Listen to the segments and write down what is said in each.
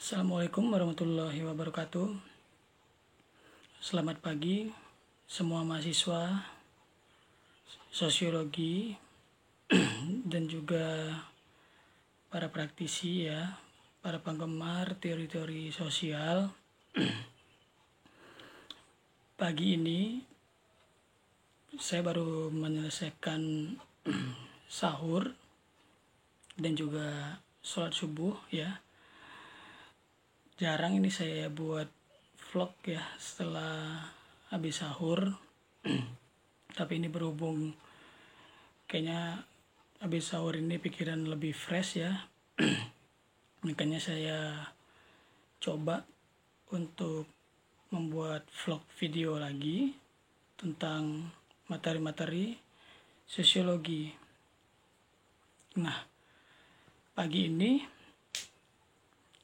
Assalamualaikum warahmatullahi wabarakatuh. Selamat pagi semua mahasiswa sosiologi dan juga para praktisi ya, para penggemar teori-teori sosial. Pagi ini saya baru menyelesaikan sahur dan juga sholat subuh ya. Jarang ini saya buat vlog ya setelah habis sahur. Tapi ini berhubung kayaknya habis sahur ini pikiran lebih fresh ya. Makanya saya coba untuk membuat vlog video lagi tentang materi-materi sosiologi. Nah, pagi ini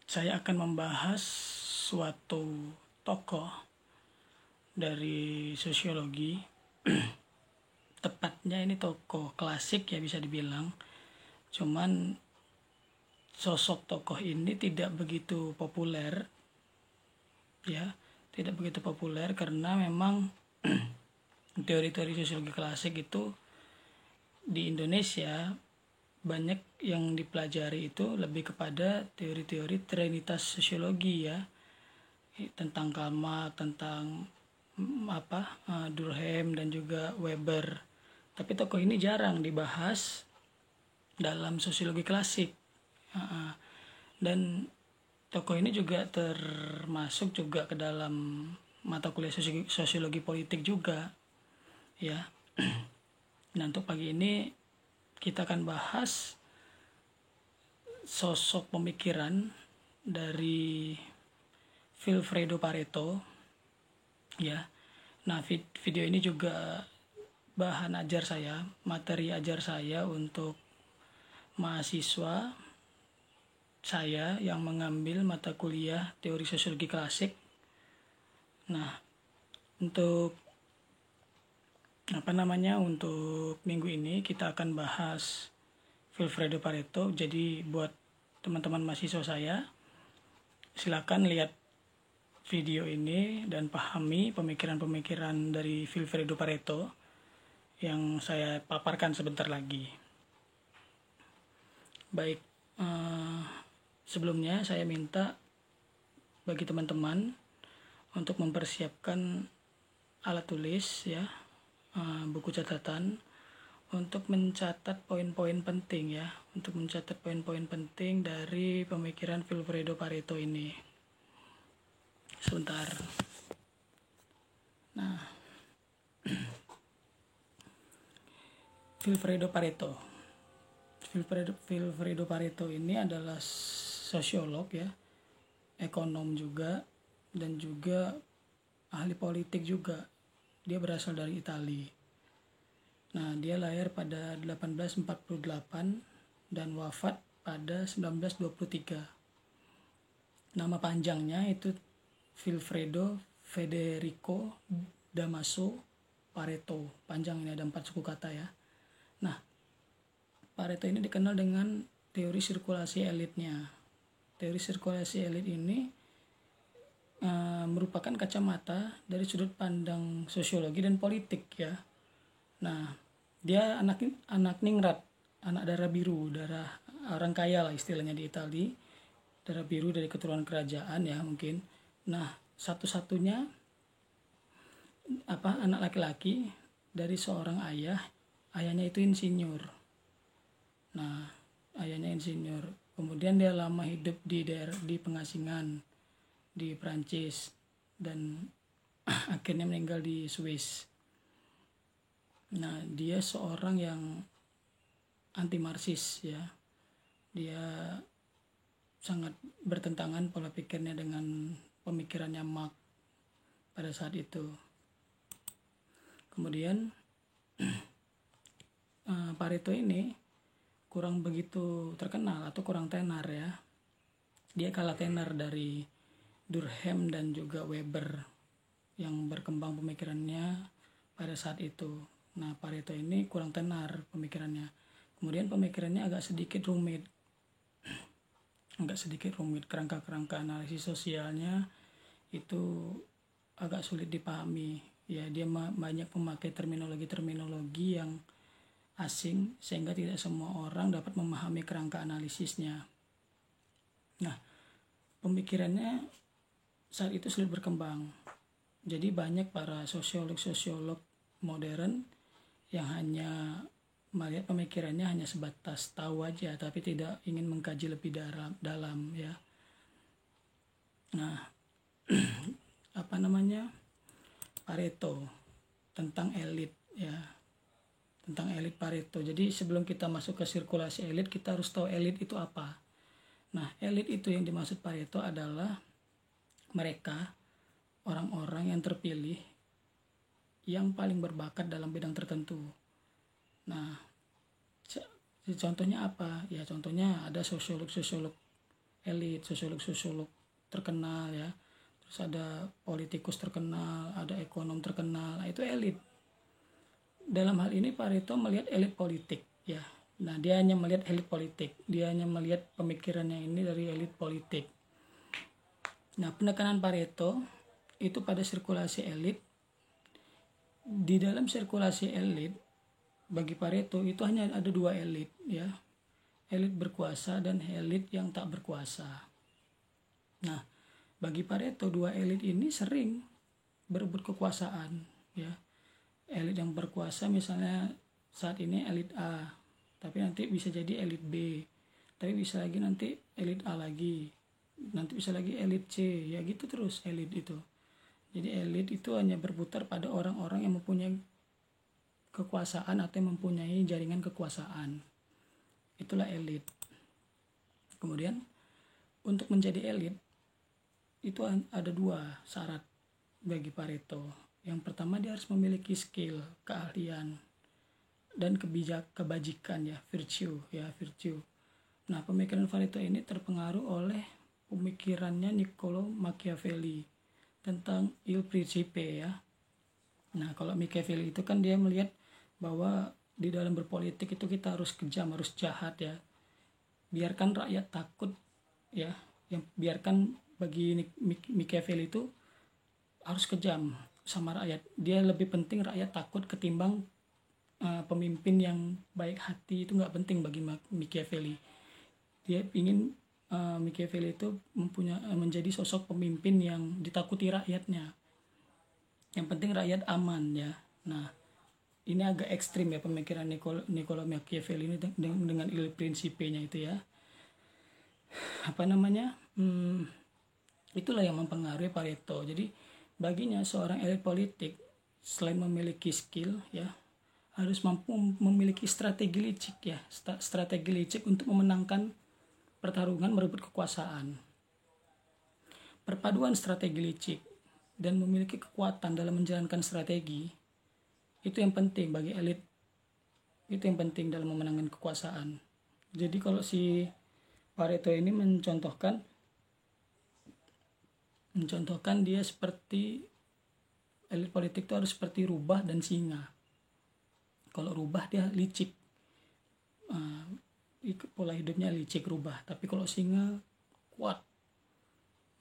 saya akan membahas suatu tokoh dari sosiologi. Tepatnya ini tokoh klasik ya bisa dibilang. Cuman sosok tokoh ini tidak begitu populer ya, tidak begitu populer karena memang teori-teori sosiologi klasik itu di Indonesia banyak yang dipelajari itu lebih kepada teori-teori trinitas sosiologi ya, tentang Karl Marx, tentang Durkheim dan juga Weber. Tapi tokoh ini jarang dibahas dalam sosiologi klasik. Dan tokoh ini juga termasuk juga ke dalam mata kuliah sosiologi politik juga ya. Nah, untuk pagi ini kita akan bahas sosok pemikiran dari Vilfredo Pareto ya. Nah, video ini juga bahan ajar saya, materi ajar saya untuk mahasiswa saya yang mengambil mata kuliah teori sosiologi klasik. Nah, untuk untuk minggu ini kita akan bahas Vilfredo Pareto. Jadi buat teman-teman mahasiswa saya, silakan lihat video ini dan pahami pemikiran-pemikiran dari Vilfredo Pareto yang saya paparkan sebentar lagi. Baik, sebelumnya saya minta bagi teman-teman untuk mempersiapkan alat tulis ya, buku catatan untuk mencatat poin-poin penting ya, untuk mencatat poin-poin penting dari pemikiran Vilfredo Pareto ini. Sebentar. Nah, Vilfredo Pareto ini adalah sosiolog ya, ekonom juga, dan juga ahli politik juga. Dia berasal dari Italia. Nah, dia lahir pada 1848 dan wafat pada 1923. Nama panjangnya itu Vilfredo Federico Damaso Pareto. Panjang, ini ada 4 suku kata ya. Nah, Pareto ini dikenal dengan teori sirkulasi elitnya. Teori sirkulasi elit ini merupakan kacamata dari sudut pandang sosiologi dan politik ya. Nah, dia anak ningrat, anak darah biru, darah orang kaya lah istilahnya di Italia. Darah biru dari keturunan kerajaan ya mungkin. Nah, satu-satunya anak laki-laki dari seorang ayah. Ayahnya itu insinyur. Nah, ayahnya insinyur. Kemudian dia lama hidup di pengasingan di Prancis dan akhirnya meninggal di Swiss. Nah, dia seorang yang anti Marxis ya. Dia sangat bertentangan pola pikirnya dengan pemikirannya Marx pada saat itu. Kemudian Pareto ini kurang begitu terkenal atau kurang tenar ya. Dia kalah tenar dari Durkheim dan juga Weber yang berkembang pemikirannya pada saat itu. Nah, Pareto ini kurang tenar pemikirannya. Kemudian pemikirannya agak sedikit rumit. agak sedikit rumit. Kerangka-kerangka analisis sosialnya itu agak sulit dipahami. Ya, dia banyak memakai terminologi-terminologi yang asing sehingga tidak semua orang dapat memahami kerangka analisisnya. Nah, pemikirannya saat itu sulit berkembang. Jadi banyak para sosiolog modern yang hanya melihat pemikirannya hanya sebatas tahu aja, tapi tidak ingin mengkaji lebih dalam ya. Nah, Pareto tentang elit ya, tentang elit Pareto. Jadi sebelum kita masuk ke sirkulasi elit, kita harus tahu elit itu apa. Nah, elit itu yang dimaksud Pareto adalah mereka orang-orang yang terpilih yang paling berbakat dalam bidang tertentu. Nah, contohnya apa? Ya contohnya ada sosiolog elit, sosiolog terkenal ya. Terus ada politikus terkenal, ada ekonom terkenal. Nah, itu elit. Dalam hal ini Pareto melihat elit politik ya. Nah, dia hanya melihat elit politik. Dia hanya melihat pemikirannya ini dari elit politik. Nah, penekanan Pareto itu pada sirkulasi elit. Di dalam sirkulasi elit, bagi Pareto itu hanya ada dua elit ya. Elit berkuasa dan elit yang tak berkuasa. Nah, bagi Pareto dua elit ini sering berebut kekuasaan ya. Elit yang berkuasa misalnya saat ini elit A, tapi nanti bisa jadi elit B, tapi bisa lagi nanti elit A lagi, nanti bisa lagi elit C, ya gitu terus elit itu. Jadi elit itu hanya berputar pada orang-orang yang mempunyai kekuasaan atau yang mempunyai jaringan kekuasaan. Itulah elit. Kemudian untuk menjadi elit itu ada dua syarat bagi Pareto. Yang pertama, dia harus memiliki skill, keahlian, dan kebajikan ya, virtue. Nah, pemikiran Pareto ini terpengaruh oleh pemikirannya Niccolo Machiavelli tentang il principe ya. Nah, kalau Machiavelli itu kan dia melihat bahwa di dalam berpolitik itu kita harus kejam, harus jahat ya. Biarkan rakyat takut ya. Yang biarkan bagi Machiavelli itu harus kejam sama rakyat. Dia lebih penting rakyat takut ketimbang pemimpin yang baik hati. Itu nggak penting bagi Machiavelli. Dia ingin Machiavelli itu menjadi sosok pemimpin yang ditakuti rakyatnya. Yang penting rakyat aman ya. Nah, ini agak ekstrim ya pemikiran Niccolo Machiavelli ini dengan il principe-nya itu ya. Itulah yang mempengaruhi Pareto. Jadi baginya seorang elit politik selain memiliki skill ya, harus mampu memiliki strategi licik ya, strategi licik untuk memenangkan pertarungan merebut kekuasaan. Perpaduan strategi licik dan memiliki kekuatan dalam menjalankan strategi itu yang penting bagi elit. Itu yang penting dalam memenangkan kekuasaan. Jadi kalau si Pareto ini mencontohkan dia seperti elit politik itu harus seperti rubah dan singa. Kalau rubah dia licik, pola hidupnya licik rubah. Tapi kalau singa kuat,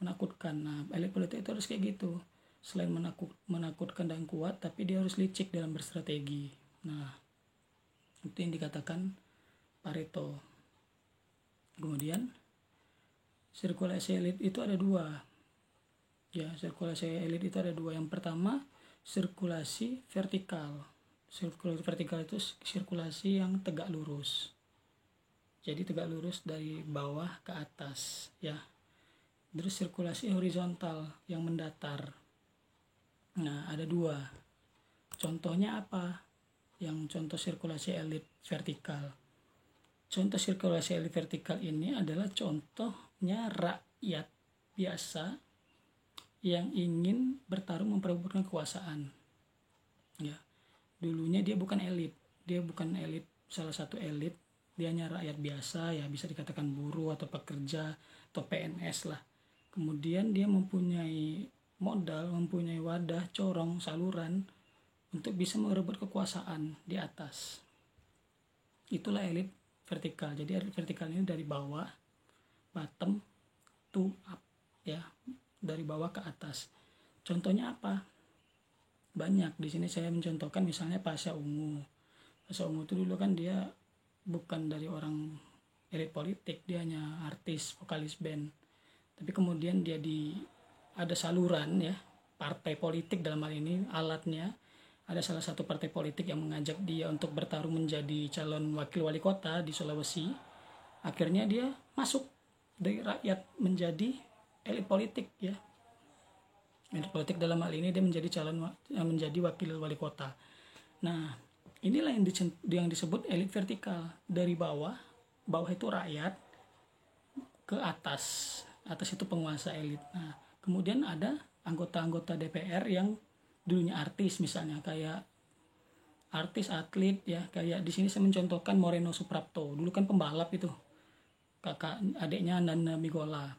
menakutkan. Nah, elit politik itu harus kayak gitu. Selain menakutkan dan kuat, tapi dia harus licik dalam berstrategi. Nah, itu yang dikatakan Pareto. Kemudian sirkulasi elit itu ada dua. Ya, sirkulasi elit itu ada dua. Yang pertama, sirkulasi vertikal. Sirkulasi vertikal itu sirkulasi yang tegak lurus. Jadi tegak lurus dari bawah ke atas, ya. Terus sirkulasi horizontal yang mendatar. Nah, ada dua. Contohnya apa? Yang contoh sirkulasi elit vertikal. Contoh sirkulasi elit vertikal ini adalah contohnya rakyat biasa yang ingin bertarung memperebutkan kekuasaan. Ya, dulunya dia bukan elit, salah satu elit, dia hanya rakyat biasa ya, bisa dikatakan buruh atau pekerja atau PNS lah. Kemudian dia mempunyai modal, mempunyai wadah, corong, saluran untuk bisa merebut kekuasaan di atas. Itulah elit vertikal. Jadi elit vertikal ini dari bawah bottom to up, ya, dari bawah ke atas. Contohnya apa? Banyak. Di sini saya mencontohkan misalnya Pasha Ungu. Pasha Ungu itu dulu kan dia bukan dari orang elit politik, dia hanya artis, vokalis band. Tapi kemudian dia ada saluran, ya, partai politik dalam hal ini alatnya. Ada salah satu partai politik yang mengajak dia untuk bertarung menjadi calon wakil wali kota di Sulawesi. Akhirnya dia masuk dari rakyat menjadi elit politik, ya. Elit politik dalam hal ini dia menjadi wakil wali kota. Nah, inilah yang disebut elit vertikal. Dari bawah itu rakyat, ke atas itu penguasa elit. Nah, kemudian ada anggota-anggota DPR yang dulunya artis, misalnya kayak artis, atlet, ya, kayak di sini saya mencontohkan Moreno Suprapto, dulu kan pembalap itu, kakak adiknya Nana Migola,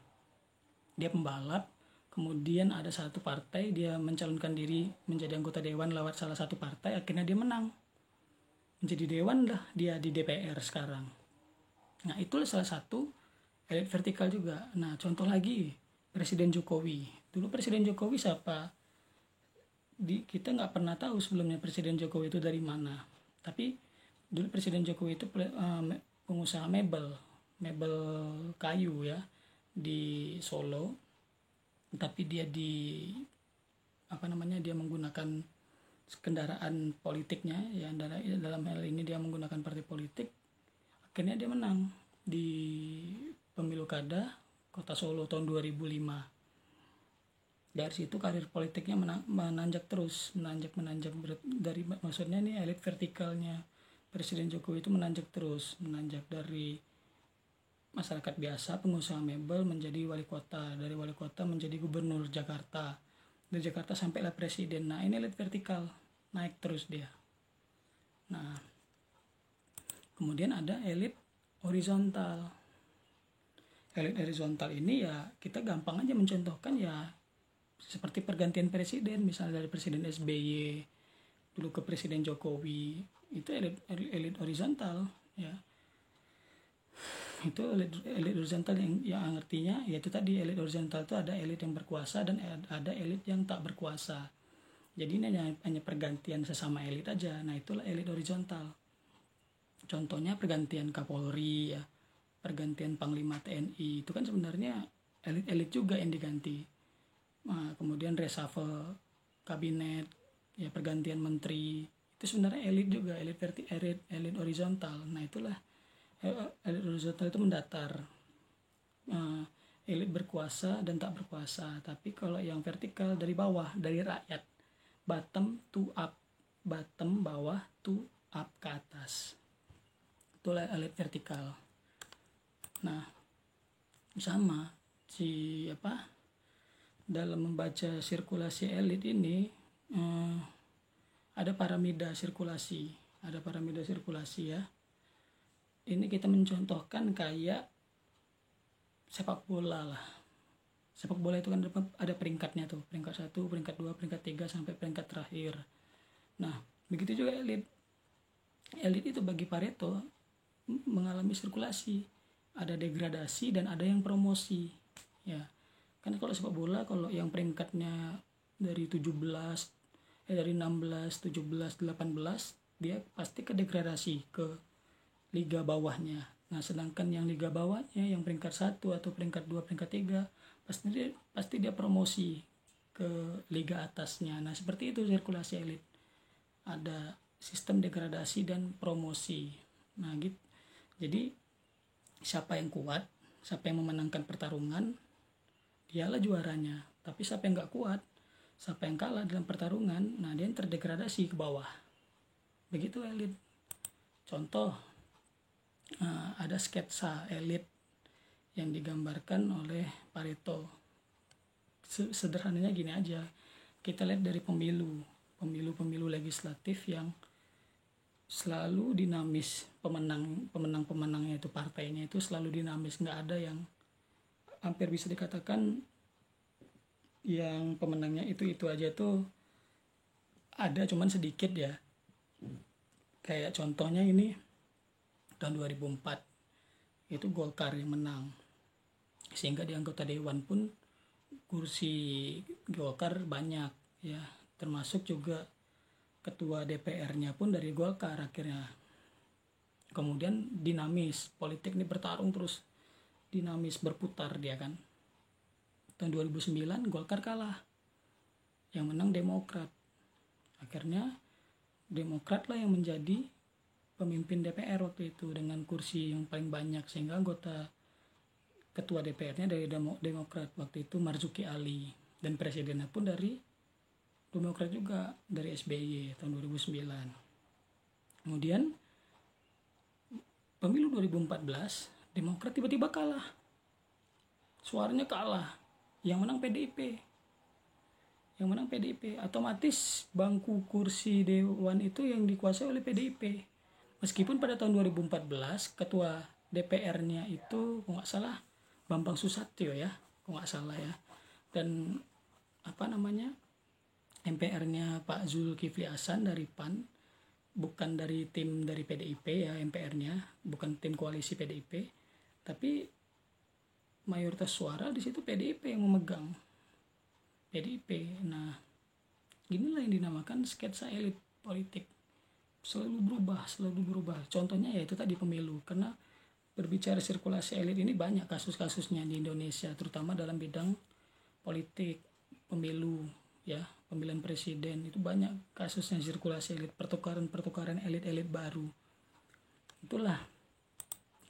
dia pembalap. Kemudian ada satu partai, dia mencalonkan diri menjadi anggota dewan lewat salah satu partai, akhirnya dia menang menjadi dewan lah dia di DPR sekarang. Nah, itulah salah satu elit vertikal juga. Nah, contoh lagi Presiden Jokowi. Dulu Presiden Jokowi siapa? Kita nggak pernah tahu sebelumnya Presiden Jokowi itu dari mana. Tapi dulu Presiden Jokowi itu pengusaha mebel kayu, ya, di Solo. Tapi dia dia menggunakan kendaraan politiknya, ya, dalam hal ini dia menggunakan partai politik. Akhirnya dia menang di pemilu kada Kota Solo tahun 2005. Dari situ karir politiknya menanjak terus, menanjak dari, maksudnya nih, elit vertikalnya Presiden Jokowi itu menanjak dari masyarakat biasa, pengusaha mebel, menjadi wali kota, dari wali kota menjadi gubernur Jakarta, dari Jakarta sampailah presiden. Nah, ini elit vertikal, naik terus dia. Nah, kemudian ada elit horizontal. Elit horizontal ini, ya, kita gampang aja mencontohkan, ya, seperti pergantian presiden, misalnya dari Presiden SBY dulu ke Presiden Jokowi, itu elit horizontal, ya. Itu elit horizontal yang artinya yaitu tadi, elit horizontal itu ada elit yang berkuasa dan ada elit yang tak berkuasa. Jadi ini hanya pergantian sesama elit aja. Nah, itulah elit horizontal. Contohnya pergantian Kapolri, ya, pergantian Panglima TNI, itu kan sebenarnya elit-elit juga yang diganti. Nah, kemudian reshuffle kabinet, ya, pergantian menteri, itu sebenarnya elit juga, elit horizontal. Nah, itulah elit horizontal itu mendatar, elit berkuasa dan tak berkuasa. Tapi kalau yang vertikal dari bawah, dari rakyat, bottom to up, bawah to up, ke atas, itulah elit vertikal. Nah, sama dalam membaca sirkulasi elit ini, ada piramida sirkulasi, ya. Ini kita mencontohkan kayak sepak bola lah. Sepak bola itu kan ada peringkatnya tuh, peringkat 1, peringkat 2, peringkat 3 sampai peringkat terakhir. Nah, begitu juga elit. Elit itu bagi Pareto mengalami sirkulasi, ada degradasi dan ada yang promosi, ya. Kan kalau sepak bola, kalau yang peringkatnya dari 16, 17, 18, dia pasti ke degradasi ke liga bawahnya. Nah, sedangkan yang liga bawahnya, yang peringkat 1 atau peringkat 2, peringkat 3, pasti dia promosi ke liga atasnya. Nah, seperti itu sirkulasi elit. Ada sistem degradasi dan promosi. Nah, gitu. Jadi siapa yang kuat, siapa yang memenangkan pertarungan, dialah juaranya. Tapi siapa yang nggak kuat, siapa yang kalah dalam pertarungan, nah, dia yang terdegradasi ke bawah. Begitu elit. Contoh, ada sketsa elit yang digambarkan oleh Pareto. Sederhananya gini aja, kita lihat dari pemilu legislatif yang selalu dinamis, pemenangnya itu, partainya itu selalu dinamis, nggak ada yang, hampir bisa dikatakan yang pemenangnya itu aja tuh ada, cuman sedikit, ya. Kayak contohnya ini tahun 2004 itu Golkar yang menang. sehingga di anggota dewan pun kursi Golkar banyak ya, termasuk juga ketua DPR-nya pun dari Golkar akhirnya. Kemudian dinamis, politik ini bertarung terus, dinamis, berputar dia kan. Tahun 2009 Golkar kalah, yang menang Demokrat. Akhirnya Demokrat lah yang menjadi pemimpin DPR waktu itu dengan kursi yang paling banyak, sehingga anggota ketua DPR-nya dari Demokrat waktu itu Marzuki Ali, dan presidennya pun dari Demokrat juga, dari SBY tahun 2009. Kemudian pemilu 2014 Demokrat tiba-tiba kalah, suaranya kalah, yang menang PDIP. Otomatis bangku kursi dewan itu yang dikuasai oleh PDIP. Meskipun pada tahun 2014 ketua DPR-nya itu kalau nggak salah Bambang Susatyo ya, kalau nggak salah ya, dan MPR-nya Pak Zulkifli Hasan dari PAN, bukan dari tim dari PDIP ya, MPR-nya bukan tim koalisi PDIP, tapi mayoritas suara di situ PDIP yang memegang. PDIP. Nah, inilah yang dinamakan sketsa elit politik. Selalu berubah. Contohnya ya itu tadi pemilu. Karena berbicara sirkulasi elit ini banyak kasus-kasusnya di Indonesia, terutama dalam bidang politik, pemilu, ya, pemilihan presiden, itu banyak kasusnya sirkulasi elit, pertukaran elit-elit baru. Itulah.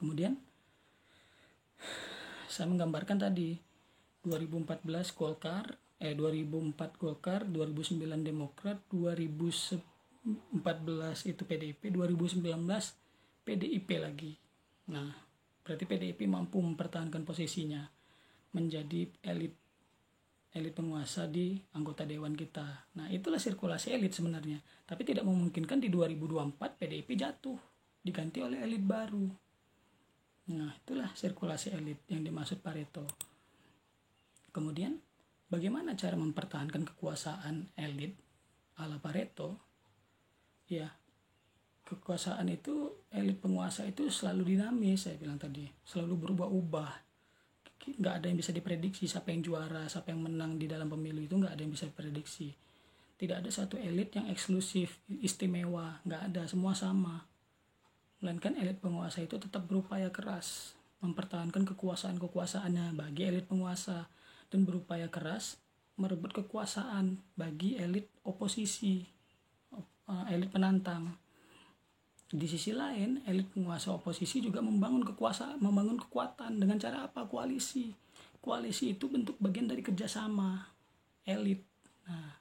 Kemudian saya menggambarkan tadi 2014 Golkar, 2004 Golkar, 2009 Demokrat, 2014 itu PDIP, 2019 PDIP lagi. Nah, berarti PDIP mampu mempertahankan posisinya menjadi elit penguasa di anggota dewan kita. Nah, itulah sirkulasi elit sebenarnya. Tapi tidak memungkinkan di 2024 PDIP jatuh, diganti oleh elit baru. Nah, itulah sirkulasi elit yang dimaksud Pareto. Kemudian bagaimana cara mempertahankan kekuasaan elit ala Pareto? Ya, kekuasaan itu, elit penguasa itu selalu dinamis, saya bilang tadi, selalu berubah-ubah. Nggak ada yang bisa diprediksi siapa yang juara, siapa yang menang di dalam pemilu, itu nggak ada yang bisa diprediksi. Tidak ada satu elit yang eksklusif, istimewa, nggak ada, semua sama. Melainkan elit penguasa itu tetap berupaya keras mempertahankan kekuasaannya bagi elit penguasa, dan berupaya keras merebut kekuasaan bagi elit oposisi, elit penantang. Di sisi lain, elit penguasa oposisi juga membangun kekuatan dengan cara apa? Koalisi. Koalisi itu bentuk bagian dari kerjasama elit. Nah,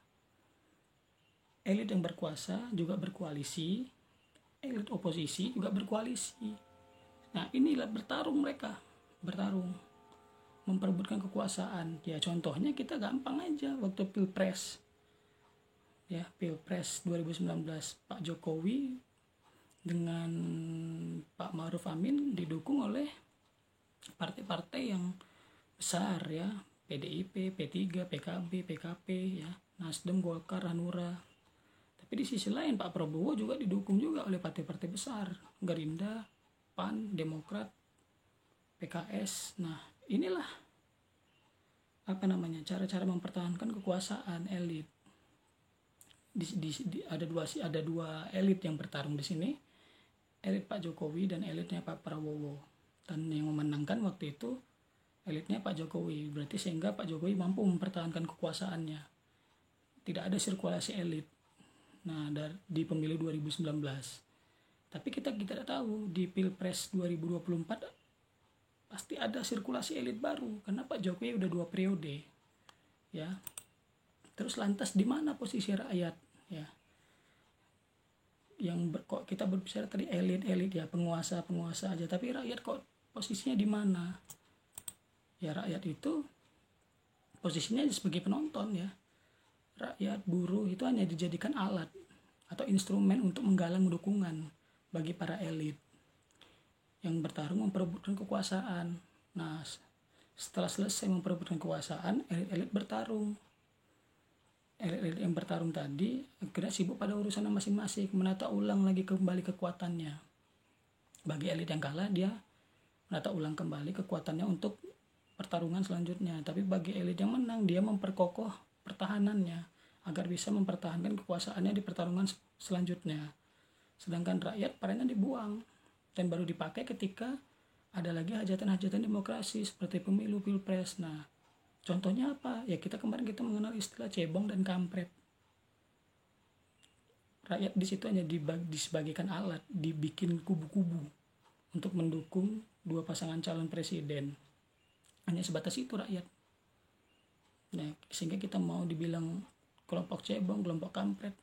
elit yang berkuasa juga berkoalisi, elit oposisi juga berkoalisi. Nah, inilah mereka bertarung memperebutkan kekuasaan. Ya, contohnya kita gampang aja waktu Pilpres. Ya, Pilpres 2019 Pak Jokowi dengan Pak Ma'ruf Amin didukung oleh partai-partai yang besar ya, PDIP, P3, PKB, PKP ya, Nasdem, Golkar, Hanura. Tapi di sisi lain Pak Prabowo juga didukung juga oleh partai-partai besar, Gerindra, PAN, Demokrat, PKS. Nah, inilah cara-cara mempertahankan kekuasaan elit. Ada dua elit yang bertarung di sini, elit Pak Jokowi dan elitnya Pak Prabowo. Dan yang memenangkan waktu itu elitnya Pak Jokowi. Berarti sehingga Pak Jokowi mampu mempertahankan kekuasaannya. Tidak ada sirkulasi elit. Nah, di pemilu 2019. Tapi kita tidak tahu di Pilpres 2024 pasti ada sirkulasi elit baru karena Pak Jokowi udah 2 periode ya. Terus lantas di mana posisi rakyat ya, yang kok kita berbicara tadi elit ya, penguasa aja, tapi rakyat kok posisinya di mana? Ya, rakyat itu posisinya sebagai penonton ya. Rakyat, buruh itu hanya dijadikan alat atau instrumen untuk menggalang dukungan bagi para elit yang bertarung memperebutkan kekuasaan. Nah, setelah selesai memperebutkan kekuasaan, elit-elit bertarung. Elit-elit yang bertarung tadi akhirnya sibuk pada urusan masing-masing, menata ulang lagi kembali kekuatannya. Bagi elit yang kalah, dia menata ulang kembali kekuatannya untuk pertarungan selanjutnya. Tapi bagi elit yang menang, dia memperkokoh pertahanannya agar bisa mempertahankan kekuasaannya di pertarungan selanjutnya. Sedangkan rakyat perannya dibuang dan baru dipakai ketika ada lagi hajatan-hajatan demokrasi seperti pemilu, pilpres. Nah, contohnya apa? Ya kita mengenal istilah cebong dan kampret. Rakyat di situ hanya disebagikan alat, dibikin kubu-kubu untuk mendukung dua pasangan calon presiden. Hanya sebatas itu rakyat. Nah, sehingga kita mau dibilang kelompok cebong, kelompok kampret.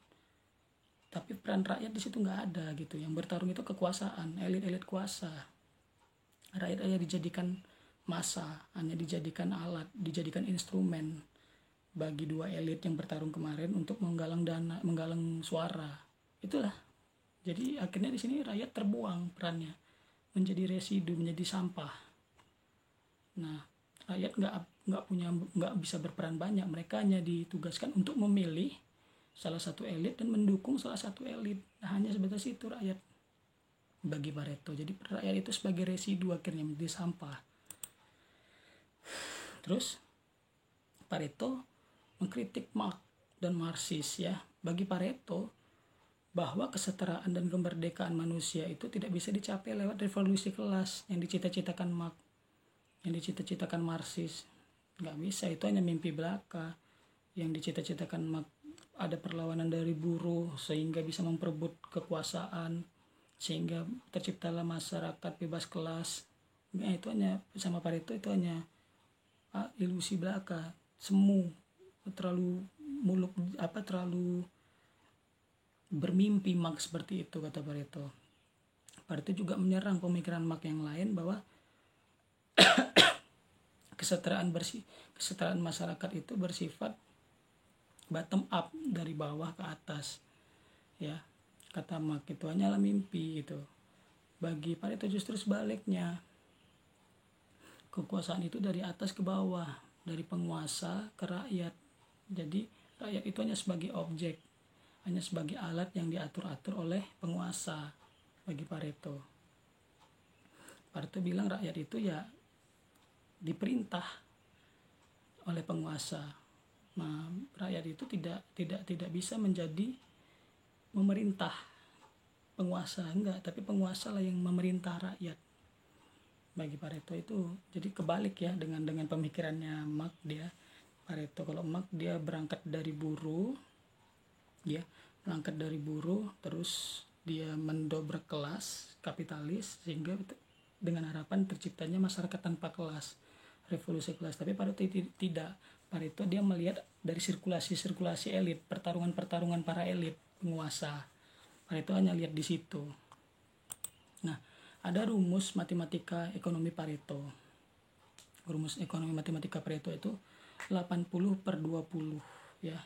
Tapi peran rakyat di situ nggak ada gitu. Yang bertarung itu kekuasaan, elit-elit kuasa. Rakyat hanya dijadikan massa, hanya dijadikan alat, dijadikan instrumen bagi dua elit yang bertarung kemarin untuk menggalang dana, menggalang suara. Itulah. Jadi akhirnya di sini rakyat terbuang perannya, menjadi residu, menjadi sampah. Nah, rakyat nggak bisa berperan banyak. Mereka hanya ditugaskan untuk memilih salah satu elit dan mendukung salah satu elit. Nah, hanya sebatas itu rakyat bagi Pareto. Jadi rakyat itu sebagai residu akhirnya menjadi sampah. Terus Pareto mengkritik Marx dan Marxis ya. Bagi Pareto bahwa kesetaraan dan kemerdekaan manusia itu tidak bisa dicapai lewat revolusi kelas yang dicita-citakan Marx, yang dicita-citakan Marxis. Nggak bisa, itu hanya mimpi belaka. Yang dicita-citakan Marx ada perlawanan dari buruh sehingga bisa memperebut kekuasaan, sehingga terciptalah masyarakat bebas kelas. Nah, itu hanya sama Pareto itu hanya ilusi belaka, semu, terlalu bermimpi Marx seperti itu, kata Pareto. Pareto juga menyerang pemikiran Marx yang lain bahwa kesetaraan masyarakat itu bersifat bottom up, dari bawah ke atas. Ya, kata Marx itu hanyalah mimpi gitu. Bagi Pareto justru sebaliknya. Kekuasaan itu dari atas ke bawah, dari penguasa ke rakyat. Jadi rakyat itu hanya sebagai objek, hanya sebagai alat yang diatur-atur oleh penguasa bagi Pareto. Pareto bilang rakyat itu ya diperintah oleh penguasa. Nah, rakyat itu tidak bisa menjadi memerintah penguasa, enggak, tapi penguasa lah yang memerintah rakyat. Bagi Pareto itu jadi kebalik ya dengan pemikirannya Marx dia. Pareto kalau Marx dia berangkat dari buruh, ya, terus dia mendobrak kelas kapitalis sehingga dengan harapan terciptanya masyarakat tanpa kelas, revolusi kelas. Tapi Pareto tidak. Pareto dia melihat dari sirkulasi elit, pertarungan para elit penguasa. Pareto hanya lihat di situ. Nah, ada rumus matematika ekonomi Pareto. Rumus ekonomi matematika Pareto itu 80/20 ya.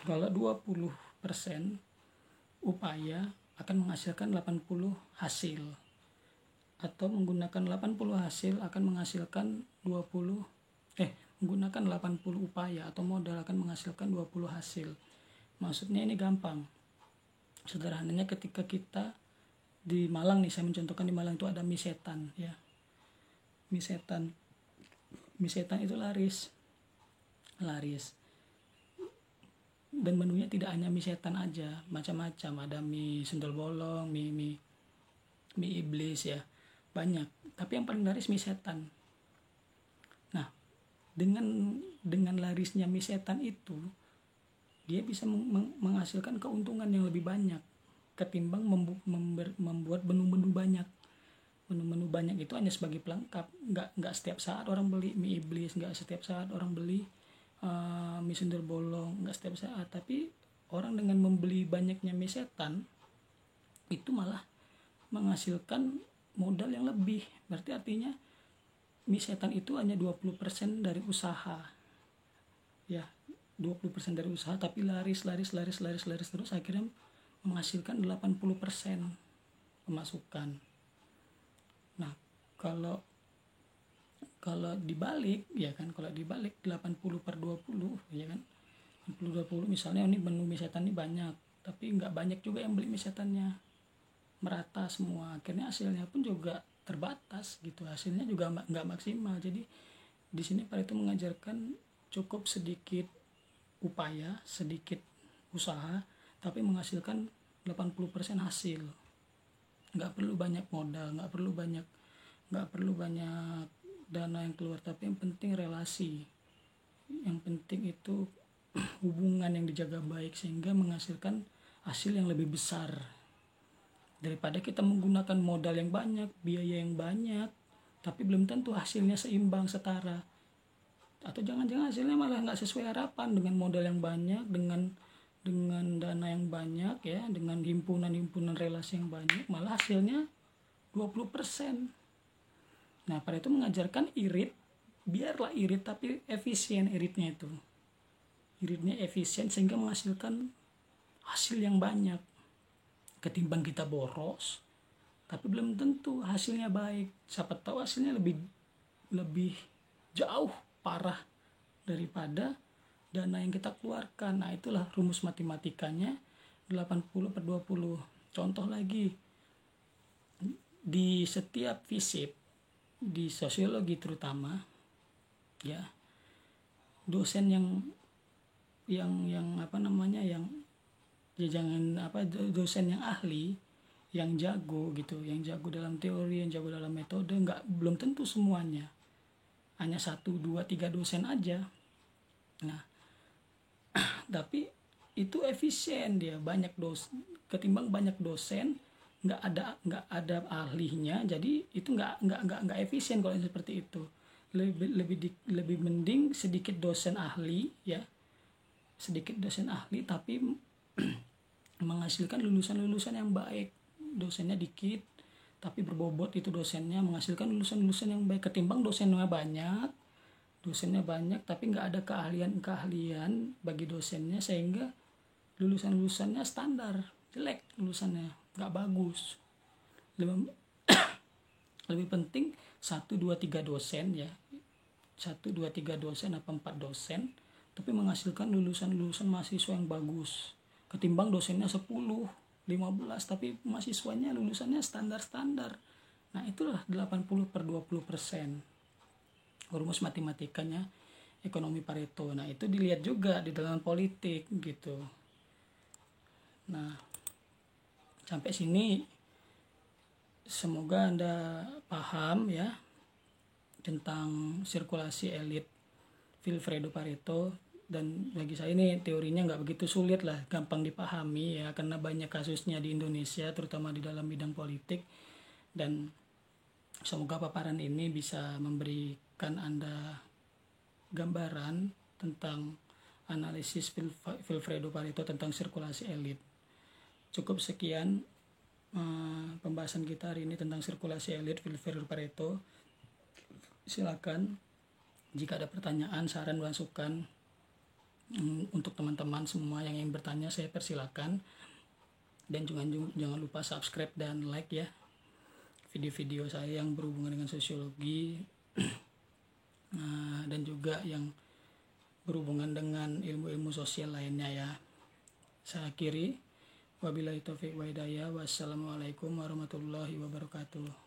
Kalau 20% upaya akan menghasilkan 80 hasil, atau menggunakan 80 hasil akan menghasilkan menggunakan 80 upaya atau modal akan menghasilkan 20 hasil. Maksudnya ini gampang. Sederhananya ketika kita di Malang nih, saya mencontohkan di Malang itu ada mie setan ya. Mie setan itu laris. Dan menunya tidak hanya mie setan aja, macam-macam. Ada mie sundel bolong, mie iblis ya, banyak. Tapi yang paling laris mie setan. Nah, dengan larisnya mie setan itu, dia bisa menghasilkan keuntungan yang lebih banyak ketimbang membuat menu-menu banyak. Menu-menu banyak itu hanya sebagai pelengkap. Nggak setiap saat orang beli mie iblis, nggak setiap saat orang beli mie sundel bolong, nggak setiap saat. Tapi orang dengan membeli banyaknya mie setan itu malah menghasilkan modal yang lebih. Berarti artinya mie setan itu hanya 20% dari usaha ya, 20% dari usaha, tapi laris terus, akhirnya menghasilkan 80% pemasukan. Nah, kalau dibalik ya kan, kalau dibalik 80/20 ya kan, 80/20 misalnya ini menu mie setan ini banyak, tapi nggak banyak juga yang beli mie setannya, merata semua. Akhirnya hasilnya pun juga terbatas gitu, hasilnya juga nggak maksimal. Jadi di sini Pareto mengajarkan cukup sedikit upaya, sedikit usaha, tapi menghasilkan 80% hasil. Nggak perlu banyak modal, nggak perlu banyak dana yang keluar, tapi yang penting relasi, yang penting itu hubungan yang dijaga baik sehingga menghasilkan hasil yang lebih besar daripada kita menggunakan modal yang banyak, biaya yang banyak, tapi belum tentu hasilnya seimbang, setara, atau jangan-jangan hasilnya malah nggak sesuai harapan. Dengan modal yang banyak, dengan dana yang banyak ya, dengan himpunan relasi yang banyak, malah hasilnya 20%. Nah, Pareto mengajarkan irit, biarlah irit tapi efisien iritnya itu. Iritnya efisien sehingga menghasilkan hasil yang banyak. Ketimbang kita boros tapi belum tentu hasilnya baik. Siapa tahu hasilnya lebih jauh parah daripada dana yang kita keluarkan. Nah, itulah rumus matematikanya 80/20. Contoh lagi, di setiap FISIP, di sosiologi terutama ya, dosen yang dosen yang ahli, yang jago gitu, yang jago dalam teori, yang jago dalam metode, belum tentu semuanya, hanya 1, 2, 3 dosen aja. Nah, tapi itu efisien dia, ketimbang banyak dosen nggak ada ahlinya, jadi itu nggak efisien kalau seperti itu. Lebih mending sedikit dosen ahli ya, tapi menghasilkan lulusan yang baik. Dosennya dikit tapi berbobot itu dosennya, menghasilkan lulusan yang baik, ketimbang dosennya banyak tapi nggak ada keahlian bagi dosennya, sehingga lulusannya standar, jelek, lulusannya nggak bagus. Lebih penting 1, 2, 3 dosen ya, 1, 2, 3 dosen apa 4 dosen, tapi menghasilkan lulusan mahasiswa yang bagus, ketimbang dosennya 10, 15 tapi mahasiswanya lulusannya standar. Nah, itulah 80/20%. Rumus matematikanya ekonomi Pareto. Nah, itu dilihat juga di dalam politik gitu. Nah, sampai sini semoga Anda paham ya tentang sirkulasi elit Vilfredo Pareto. Dan bagi saya ini teorinya nggak begitu sulit lah, gampang dipahami ya, karena banyak kasusnya di Indonesia terutama di dalam bidang politik. Dan semoga paparan ini bisa memberikan Anda gambaran tentang analisis Vilfredo Pareto tentang sirkulasi elit. Cukup sekian pembahasan kita hari ini tentang sirkulasi elit Vilfredo Pareto. Silakan jika ada pertanyaan, saran, masukan untuk teman-teman semua yang ingin bertanya, saya persilakan. Dan jangan lupa subscribe dan like ya video-video saya yang berhubungan dengan sosiologi dan juga yang berhubungan dengan ilmu-ilmu sosial lainnya ya. Saya akhiri, wabillahi taufiq wa hidayah, wassalamualaikum warahmatullahi wabarakatuh.